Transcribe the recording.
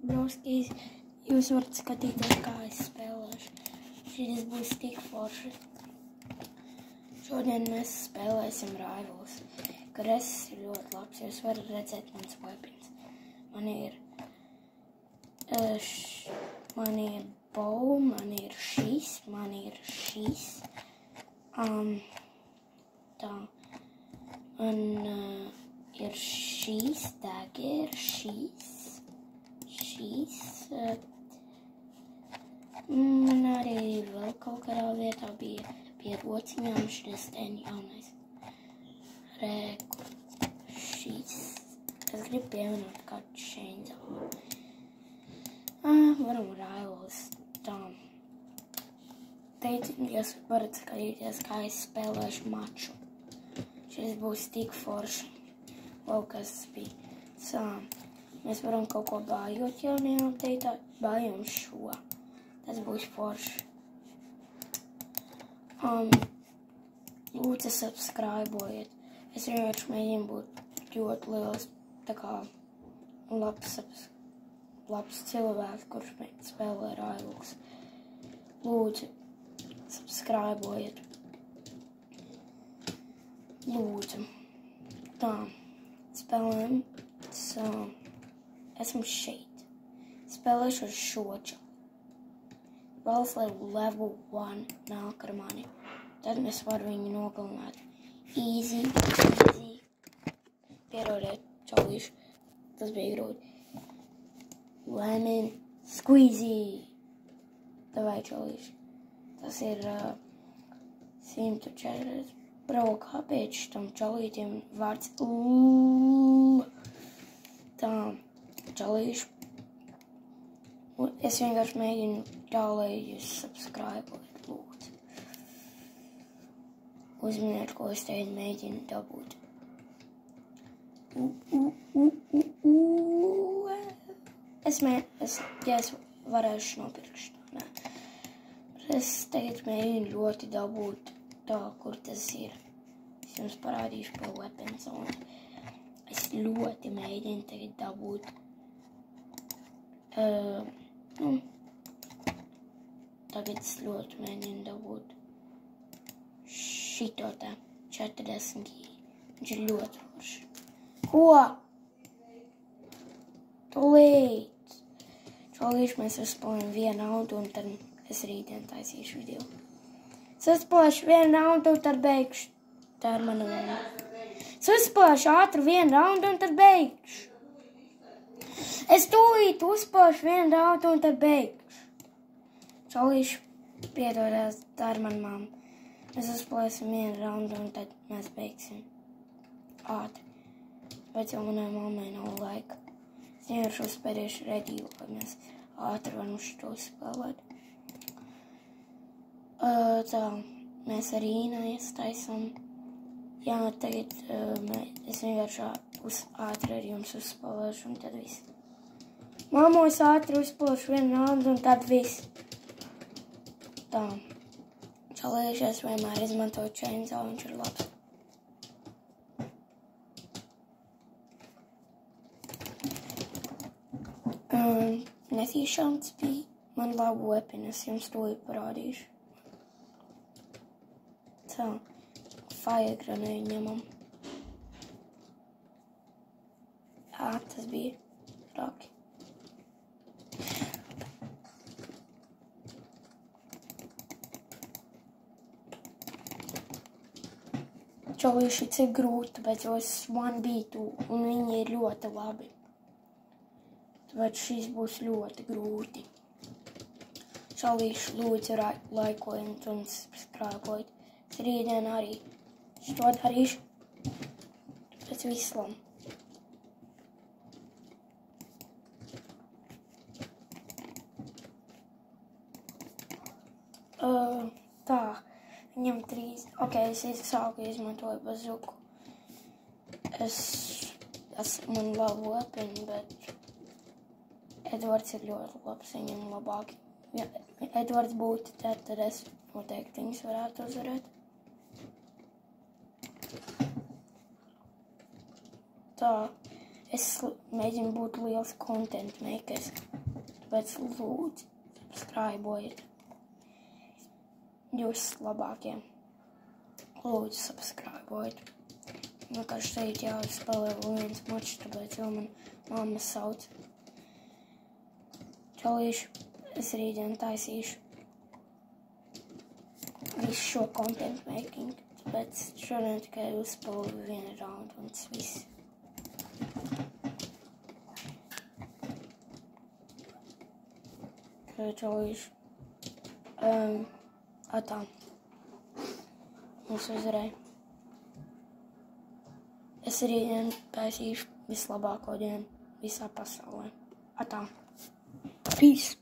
broskīs. Jūs varat skatīties, kā es spēlēšu. Šis būs tik forši. Šodien mēs spēlēsim Rivals. Kres ir ļoti labs. Jūs varat redzēt mans weapons. Man ir bow, man ir šis, tā. Man ir šīs dagger, šīs. Man arī vēl kaut kādā vietā bija pie rociņām šis ten jaunais. Šīs. Es gribu pievienot kādu chainsaw. Varam Rivals. Tā. Jūs varat skatīties, kā es spēlēšu maču. Šis būs tik forši. Vēl kas bija. Mēs varam kaut ko bājot jaunajā updateā. Bājam šo. Tas būs forši. Lūdzu, subscribojiet. Es vienkārši mēģinu būt ļoti liels, tā kā labs cilvēks, kurš spēlē Rivals. Lūdzu, subscribojiet. Lūdzu. Tā. Spēlēm. Esmu šeit. Spēlēšu ar šo čalu. Vēlas, lai level 1 nāk ar mani. Tad mēs varam viņu nogalināt. Easy. Pierodiet, čalīši. Tas bija grūti. Lemon squeezy. Davai, čalīši. Tas ir 140. Bro, kāpēc šitam čalītiem vārds Tā, čalīši. Es vienkārši mēģinu tā, lai jūs subscribojiet, lūdzu. Uzminiet, ko es teicu, mēģinu dabūt. Ja es varēšu nopirkšu to, nē. Es tagad mēģinu ļoti dabūt tā, kur tas ir. Es jums parādīšu pie weapons. Es ļoti mēģinu tagad dabūt. Tagad es ļoti mēģinu dabūt šito tā 40 gīgi. Viņš ir ļoti forši. Ko? Tūlīt. Čolīši mēs uzspēlējam vienu audu un tad es rītdien taisīšu video. Es uzspēlēšu vienu raundu un tad beigšu. Tā ir mana vēla. Es uzspēlēšu ātri vienu raundu un tad beigšu. Es tūlīt uzspēlēšu vienu raundu un tad beigšu. Čolīši, piedodās, tā ir mana mamma. Mēs uzspēlēsim vienu raundu un tad mēs beigsim. Ātri. Bet jau manai mammai nav laika. Es vienkārši uzspēlēšu redīju, lai mēs ātri varam šo spēlēt. Tā, mēs arī iestaisam. Jā, tagad es vienkārši ātri ar jums uzspēlēšu un tad viss. Mammu, es ātri uzspēlēšu vienu raundu un tad viss. Tā. Čalīši, es vienmēr izmantoju chainsaw, viņš ir labs. Netīšāms bija man labu weapon, es jums to parādīšu. Tā, fire grenade ņemam. Jā, tas bija raki. Čalīši, cik grūti, bet es 1v2 un viņi ir ļoti labi. Tāpēc šis būs ļoti grūti. Čalīši, lūdzu, laikojiet un subscribojiet. Es rītdien arī šo darīšu. Pēc vislam. Tā. Viņam 3. Ok, es sāku izmantoju bazuku. Man labu weapon, bet Edvards ir ļoti labs, viņam labāk. Ja Edvards būtu tad es noteikti viņus varētu uzvarēt. Tā, Es mēģinu būt liels content makers, tāpēc lūdzu, subscribojiet. Jūs labākie. Lūdzu, subscribojiet. Vienkārši šeit jāspēlē vēl viens mačs, tāpēc jau man mamma sauc. Čalīši, es rītdien taisīšu visu šo content making, tāpēc šodien tikai uzspēlēju vienu raundu un tas viss. Čalīši, atā, mums uzvarēja. Es rītdien taisīšu vislabāko dienu visā pasaulē. Atā. Peace.